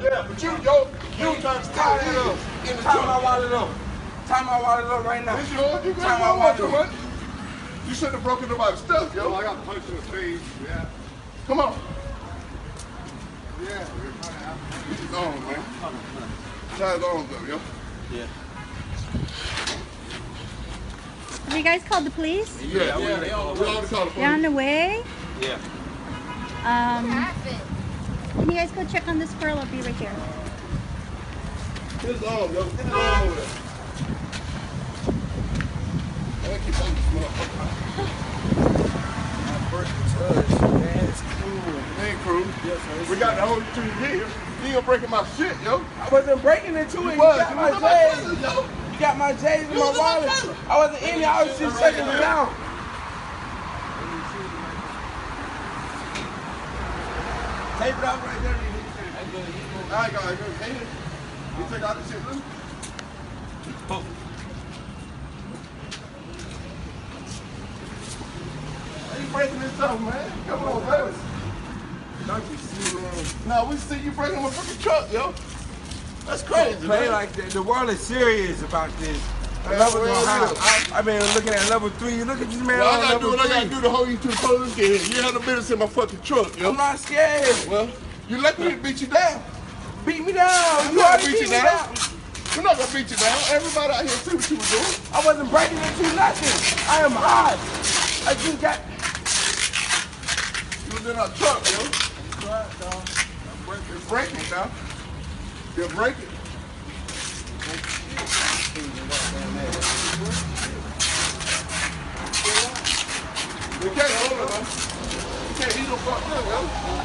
Yeah, but you trying to tie it up. Tie my wallet up. Tie my wallet up right now. It's yours. You tie my wallet up. You shouldn't have broken nobody's stuff, yo. I got punched in the face. Yeah. Come on. Yeah. It's on, man. Tie it on, though, yo. Yeah. Have you guys called the police? Yeah. We already called the police. They're on the way? Yeah. Can you guys go check on this squirrel? I'll be right here. It's on, yo. Get it on over there. Thank you, It's cool. It ain't cool. Yes, sir. We got to hold you 2 years. You ain't breaking my shit, yo. I wasn't breaking into it. You got my J's. You got my J's in my wallet. I wasn't in there. I was just checking it out. Tape it out right there. I ain't got it. You take out the shit, Lou? Why you breaking this up, man? Come on, baby. Don't you see, man? No, we see you breaking my fucking truck, yo. That's crazy, Play man. like that. The world is serious about this. I've been looking at level 3. Look at this man Well, on I gotta do level what I 3. gotta do to hold you to the police here. You had no business in my fucking truck, yo. I'm not scared. Well, you let me beat you down. Beat me down. I'm You not already gonna beat beat you me down. down. We're not gonna beat you down. Everybody out here see what you were doing. I wasn't breaking into nothing. I am hot. I just got. You was in our truck, yo. It's breaking now. You're breaking. You can't hold it, man. You can't eat no fuck, yo.